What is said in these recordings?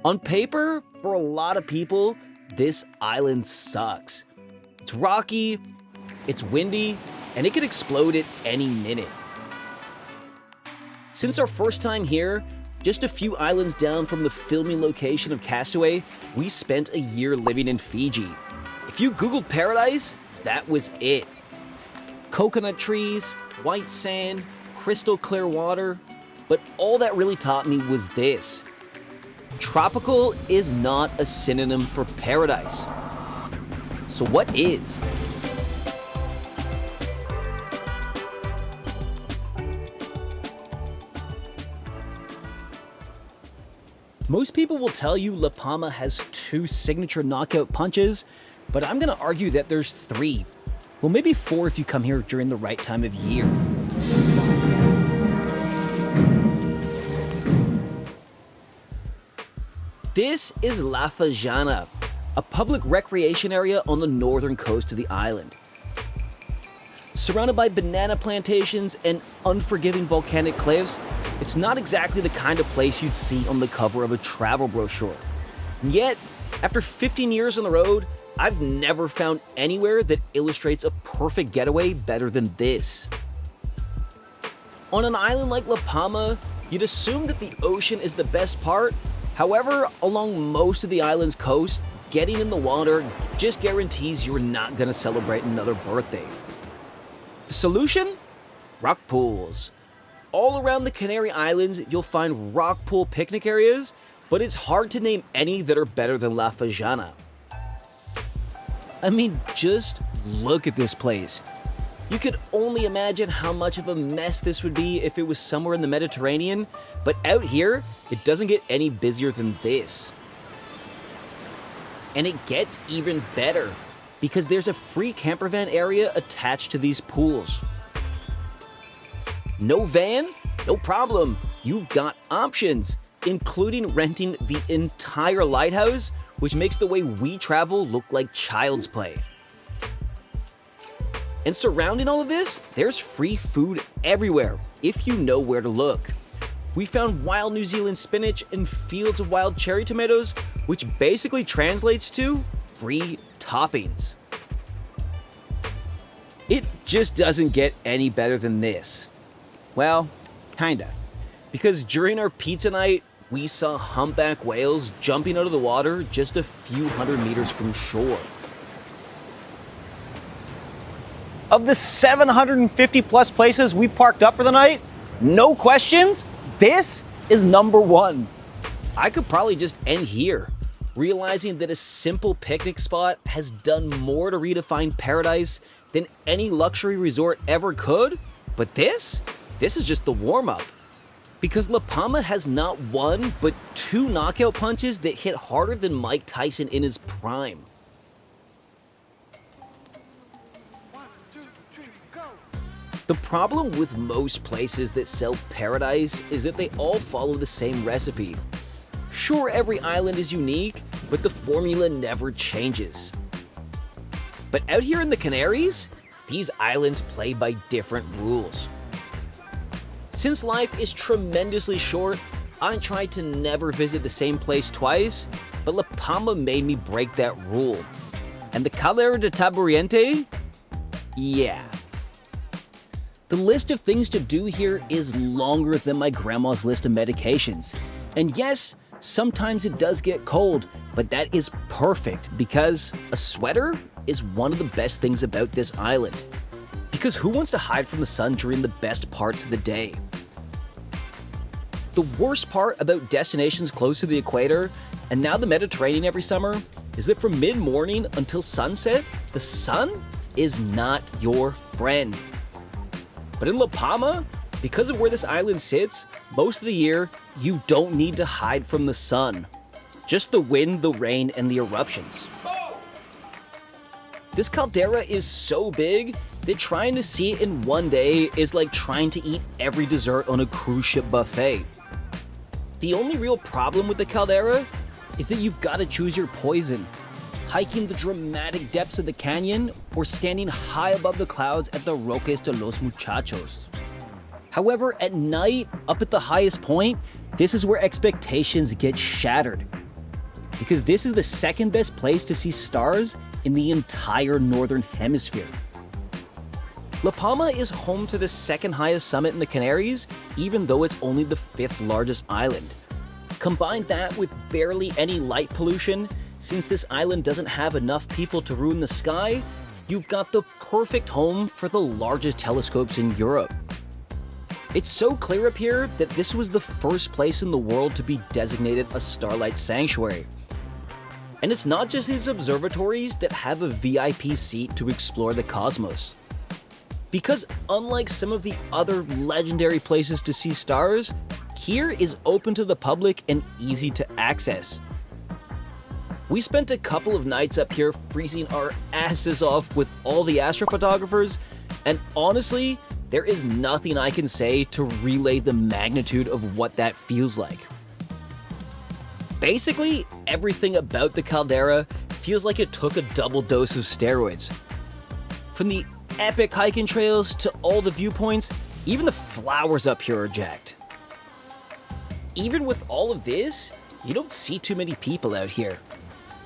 On paper, for a lot of people, this island sucks. It's rocky, it's windy, and it could explode at any minute. Since our first time here, just a few islands down from the filming location of Castaway, we spent a year living in Fiji. If you Googled paradise, that was it. Coconut trees, white sand, crystal clear water, but all that really taught me was this. Tropical is not a synonym for paradise. So what is? Most people will tell you La Palma has 2 signature knockout punches, but I'm gonna argue that there's 3. Well, maybe 4 if you come here during the right time of year. This is La Fajana, a public recreation area on the northern coast of the island. Surrounded by banana plantations and unforgiving volcanic cliffs, it's not exactly the kind of place you'd see on the cover of a travel brochure. And yet, after 15 years on the road, I've never found anywhere that illustrates a perfect getaway better than this. On an island like La Palma, you'd assume that the ocean is the best part. However, along most of the island's coast, getting in the water just guarantees you're not gonna celebrate another birthday. The solution? Rock pools. All around the Canary Islands, you'll find rock pool picnic areas, but it's hard to name any that are better than La Fajana. I mean, just look at this place. You could only imagine how much of a mess this would be if it was somewhere in the Mediterranean, but out here, it doesn't get any busier than this. And it gets even better, because there's a free camper van area attached to these pools. No van? No problem. You've got options, including renting the entire lighthouse, which makes the way we travel look like child's play. And surrounding all of this, there's free food everywhere, if you know where to look. We found wild New Zealand spinach and fields of wild cherry tomatoes, which basically translates to free toppings. It just doesn't get any better than this. Well, kinda. Because during our pizza night, we saw humpback whales jumping out of the water just a few hundred meters from shore. Of the 750 plus places we parked up for the night, no questions, this is number 1. I could probably just end here, realizing that a simple picnic spot has done more to redefine paradise than any luxury resort ever could, but this is just the warm-up. Because La Palma has not 1, but 2 knockout punches that hit harder than Mike Tyson in his prime. 1, 2, 3, go! The problem with most places that sell paradise is that they all follow the same recipe. Sure, every island is unique, but the formula never changes. But out here in the Canaries, these islands play by different rules. Since life is tremendously short, I try to never visit the same place twice, but La Palma made me break that rule. And the Caldera de Taburiente? Yeah. The list of things to do here is longer than my grandma's list of medications. And yes, sometimes it does get cold, but that is perfect because a sweater is one of the best things about this island. Because who wants to hide from the sun during the best parts of the day? The worst part about destinations close to the equator, and now the Mediterranean every summer, is that from mid-morning until sunset, the sun is not your friend. But in La Palma, because of where this island sits, most of the year, you don't need to hide from the sun. Just the wind, the rain, and the eruptions. This caldera is so big that trying to see it in one day is like trying to eat every dessert on a cruise ship buffet. The only real problem with the caldera is that you've got to choose your poison. Hiking the dramatic depths of the canyon or standing high above the clouds at the Roques de los Muchachos. However, at night, up at the highest point, this is where expectations get shattered. because this is the second best place to see stars in the entire northern hemisphere. La Palma is home to the second highest summit in the Canaries, even though it's only the 5th largest island. Combine that with barely any light pollution, since this island doesn't have enough people to ruin the sky, you've got the perfect home for the largest telescopes in Europe. It's so clear up here that this was the first place in the world to be designated a starlight sanctuary. And it's not just these observatories that have a VIP seat to explore the cosmos. Because unlike some of the other legendary places to see stars, here is open to the public and easy to access. We spent a couple of nights up here freezing our asses off with all the astrophotographers, and honestly, there is nothing I can say to relay the magnitude of what that feels like. Basically, everything about the Caldera feels like it took a double dose of steroids. From the epic hiking trails to all the viewpoints, even the flowers up here are jacked. Even with all of this, you don't see too many people out here.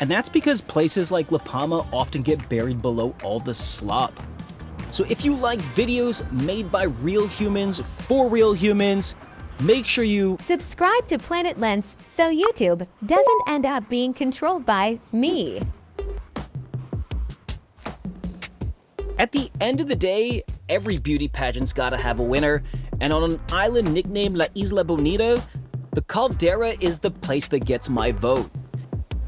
And that's because places like La Palma often get buried below all the slop. So if you like videos made by real humans for real humans, make sure you subscribe to Planetlenz so YouTube doesn't end up being controlled by me. At the end of the day, every beauty pageant's gotta have a winner, and on an island nicknamed La Isla Bonita, the Caldera is the place that gets my vote.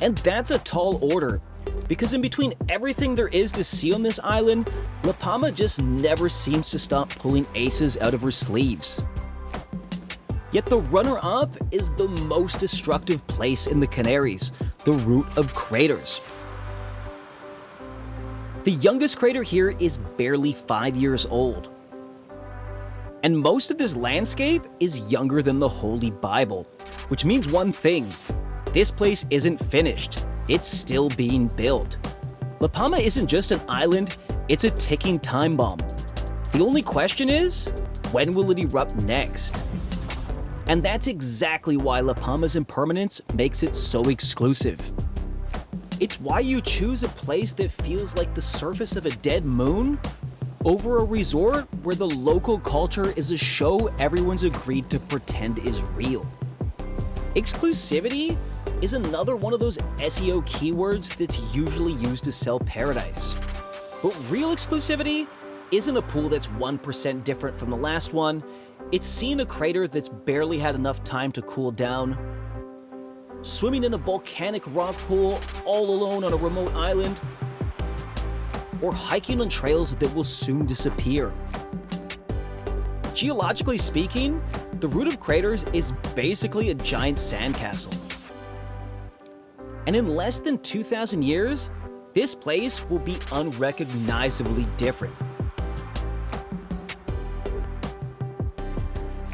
And that's a tall order, because in between everything there is to see on this island, La Palma just never seems to stop pulling aces out of her sleeves. Yet the runner-up is the most destructive place in the Canaries, the root of craters. The youngest crater here is barely 5 years old. And most of this landscape is younger than the Holy Bible, which means one thing: this place isn't finished, it's still being built. La Palma isn't just an island, it's a ticking time bomb. The only question is, when will it erupt next? And that's exactly why La Palma's impermanence makes it so exclusive. It's why you choose a place that feels like the surface of a dead moon over a resort where the local culture is a show everyone's agreed to pretend is real. Exclusivity is another one of those SEO keywords that's usually used to sell paradise. But real exclusivity isn't a pool that's 1% different from the last one. It's seeing a crater that's barely had enough time to cool down, swimming in a volcanic rock pool all alone on a remote island, or hiking on trails that will soon disappear. Geologically speaking, the root of craters is basically a giant sandcastle. And in less than 2,000 years, this place will be unrecognizably different.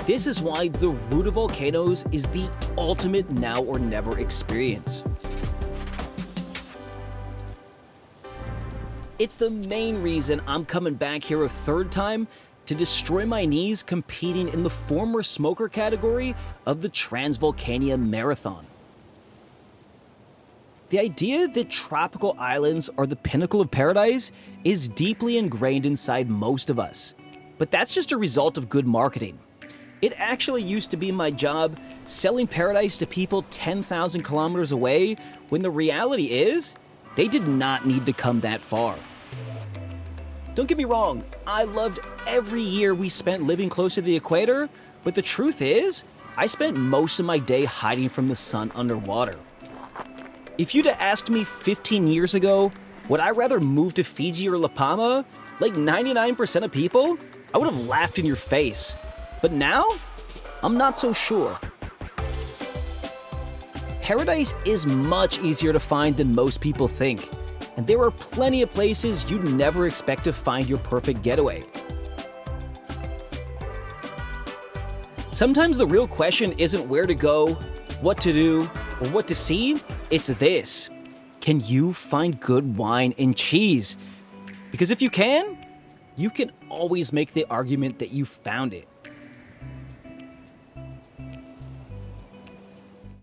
This is why the root of volcanoes is the ultimate now or never experience. It's the main reason I'm coming back here a third time to destroy my knees competing in the former smoker category of the Transvulcania Marathon. The idea that tropical islands are the pinnacle of paradise is deeply ingrained inside most of us, but that's just a result of good marketing. It actually used to be my job selling paradise to people 10,000 kilometers away, when the reality is, they did not need to come that far. Don't get me wrong, I loved every year we spent living close to the equator, but the truth is, I spent most of my day hiding from the sun underwater. If you'd have asked me 15 years ago, would I rather move to Fiji or La Palma, like 99% of people, I would have laughed in your face. But now, I'm not so sure. Paradise is much easier to find than most people think, and there are plenty of places you'd never expect to find your perfect getaway. Sometimes the real question isn't where to go, what to do, or what to see, it's this: can you find good wine and cheese? Because if you can always make the argument that you found it.